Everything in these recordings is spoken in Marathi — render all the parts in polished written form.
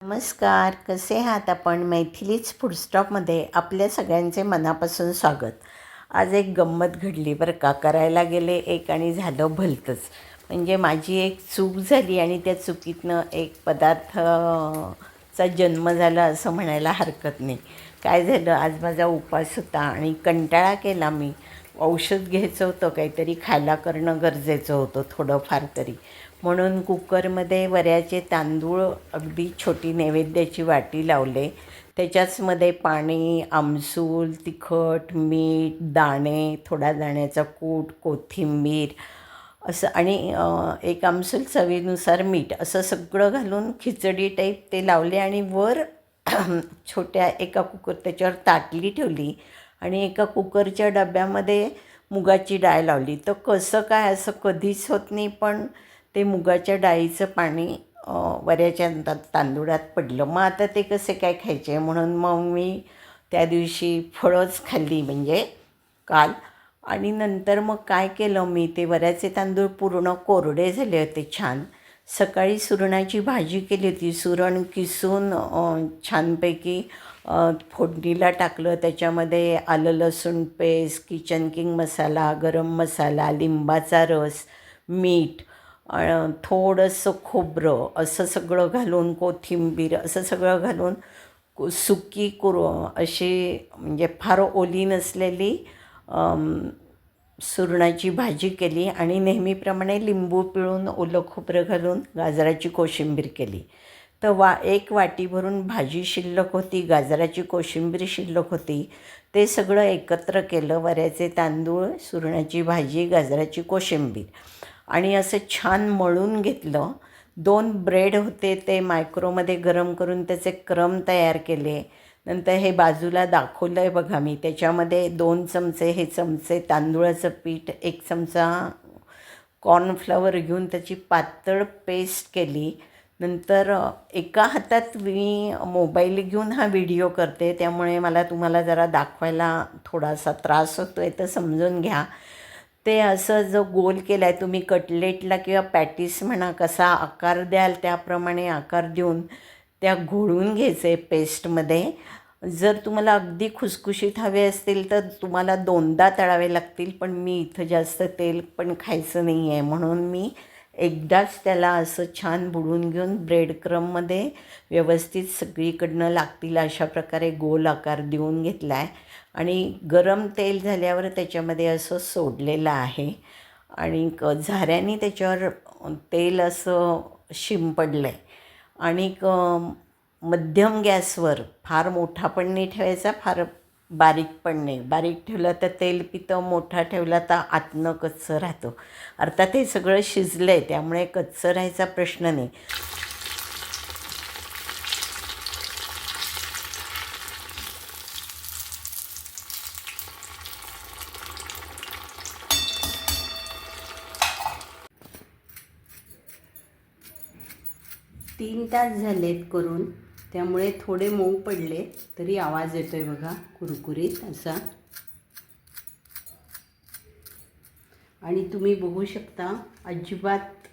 नमस्कार, कसे आहात आपण? मैथिलीच फूड स्टॉपमध्ये आपल्या सगळ्यांचे मनापासून स्वागत. आज एक गंमत घडली बरं का. करायला गेले एक आणि झालं भलतंच. म्हणजे माझी एक चूक झाली आणि त्या चुकीतनं एक पदार्थाचा जन्म झाला असं म्हणायला हरकत नाही. काय झालं, आज माझा उपवास होता आणि कंटाळा केला मी. औषध घ्यायचं होतं, काहीतरी खायला करणं गरजेचं होतं थोडंफार तरी. म्हणून कुकरमध्ये वऱ्याचे तांदूळ अगदी छोटी नैवेद्याची वाटी लावले. त्याच्याचमध्ये पाणी, आमसूल, तिखट, मीठ, दाणे, थोडा दाण्याचा कूट, कोथिंबीर असं आणि एक आमसूल चवीनुसार मीठ असं सगळं घालून खिचडी टाईप ते लावले आणि वर छोट्या एका त्याच्यावर ताटली ठेवली आणि एका कुकरच्या डब्यामध्ये मुगाची डाळ लावली. तर कसं काय असं कधीच होत नाही, पण ते मुगाच्या डाळीचं पाणी वऱ्याच्या तांदूळात पडलं. मग आता ते कसे काय खायचे, म्हणून मग मी त्या दिवशी फळंच खाल्ली म्हणजे काल. आणि नंतर मग काय केलं मी, ते वऱ्याचे तांदूळ पूर्ण कोरडे झाले होते छान. सकाळी सुरणाची भाजी केली होती. सुरण किसून छानपैकी फोडणीला टाकलं. त्याच्यामध्ये आलं लसूण पेस्ट, किचन किंग मसाला, गरम मसाला, लिंबाचा रस, मीठ, थोडंसं खोबरं असं सगळं घालून, कोथिंबीर असं सगळं घालून सुकी अशी म्हणजे फार ओली नसलेली सुरणाची भाजी केली आणि नेहमीप्रमाणे लिंबू पिळून ओलं खोबरं घालून गाजराची कोशिंबीर केली. तर एक वाटी भरून भाजी शिल्लक होती, गाजराची कोशिंबीर शिल्लक होती. ते सगळं एकत्र केलं, वऱ्याचे तांदूळ, सुरणाची भाजी, गाजराची कोशिंबीर आणि असं छान मळून घेतलं. 2 ब्रेड होते, ते मायक्रोमध्ये गरम करून त्याचे क्रम तयार केले. नंतर हे बाजूला दाखवलं आहे बघा मी. त्याच्यामध्ये 2 चमचे हे चमचे तांदूळाचं पीठ, 1 चमचा कॉर्नफ्लॉवर घेऊन त्याची पातळ पेस्ट केली. नंतर एका हातात मी मोबाईल घेऊन हा व्हिडिओ करते, त्यामुळे मला तुम्हाला जरा दाखवायला थोडासा त्रास होतो आहे, तर समजून घ्या. ते असं जो गोल केला आहे, तुम्ही कटलेटला किंवा पॅटीस म्हणा कसा आकार द्याल त्याप्रमाणे आकार देऊन त्या घोळून घ्यायचे पेस्टमध्ये. जर तुम्हाला अगदी खुसखुशीत हवे असतील तर तुम्हाला 2दा तळावे लागतील, पण मी इथं जास्त तेल पण खायचं नाही आहे, म्हणून मी एकदाच त्याला असं छान बुडवून घेऊन ब्रेड क्रममध्ये व्यवस्थित सगळीकडनं लागतील अशा प्रकारे गोल आकार देऊन घेतला आहे आणि गरम तेल झाल्यावर त्याच्यामध्ये असं सोडलेलं आहे आणि झाऱ्याने त्याच्यावर तेल असं शिंपडलं आहे. आणि मध्यम गॅसवर, फार मोठा पण नाही ठेवायचा, फार बारीक पण नाही. बारीक ठेवलं तर तेल पितं, मोठा ठेवला तर आतनं कच्चं राहतं. अर्थात हे सगळं शिजलं आहे त्यामुळे कच्चं राहायचा प्रश्न नाही. तीन तास झालेत करून, त्यामुळे थोडे मऊ पडले तरी आवाज येतोय बघा कुरकुरीत असा. आणि तुम्ही बघू शकता अजिबात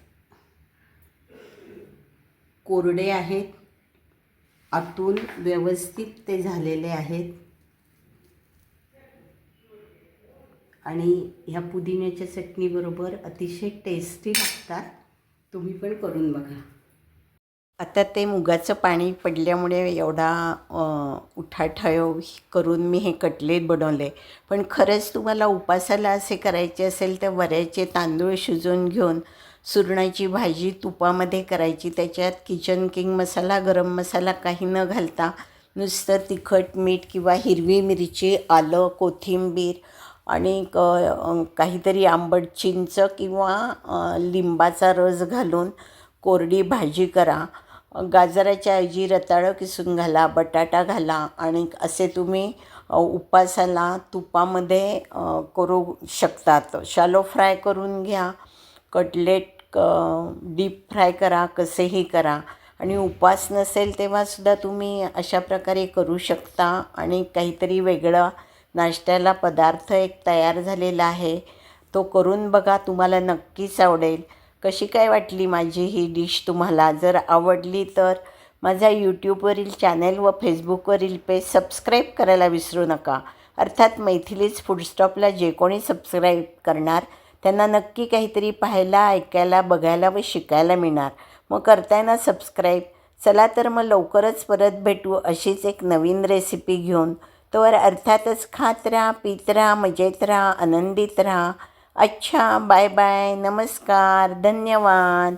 कोरडे आहेत, आतून व्यवस्थित ते झालेले आहेत. आणि ह्या पुदिन्याच्या चटणीबरोबर अतिशय टेस्टी लागतात. तुम्ही पण करून बघा. आता ते मुगाचं पाणी पडल्यामुळे एवढा उठाठेव करून मी हे कटलेट बनवले. पण खरंच तुम्हाला उपासाला असे करायचे असेल तर वऱ्याचे तांदूळ शिजवून घेऊन सुरणाची भाजी तुपामध्ये करायची. त्याच्यात किचन किंग मसाला, गरम मसाला काही न घालता नुसतं तिखट, मीठ किंवा हिरवी मिरची, आलं, कोथिंबीर आणि काहीतरी आंबट चिंच किंवा लिंबाचा रस घालून कोरडी भाजी करा. गाजराच्या ऐवजी रताळं किसून घाला, बटाटा घाला आणि असे तुम्ही उपासाला तुपामध्ये करू शकतात. शॅलो फ्राय करून घ्या, कटलेट डीप फ्राय करा, कसेही करा. आणि उपवास नसेल तेव्हासुद्धा तुम्ही अशा प्रकारे करू शकता. आणि काहीतरी वेगळा नाश्त्याला पदार्थ एक तयार झालेला आहे, तो करून बघा, तुम्हाला नक्कीच आवडेल. कशी काय वाटली माझी ही डिश तुम्हाला? जर आवडली तर माझा यूट्यूबवरील चॅनल व फेसबुकवरील पेज सबस्क्राईब करायला विसरू नका. अर्थात मैथिलीच फूडस्टॉपला जे कोणी सबस्क्राईब करणार त्यांना नक्की काहीतरी पाहायला, ऐकायला, बघायला व शिकायला मिळणार. मग करताय ना सबस्क्राईब? चला तर मग लवकरच परत भेटू अशीच एक नवीन रेसिपी घेऊन. तोवर अर्थातच खात राहा, पीत राहा, मजेत राहा, आनंदित राहा. अच्छा, बाय बाय, नमस्कार, धन्यवाद.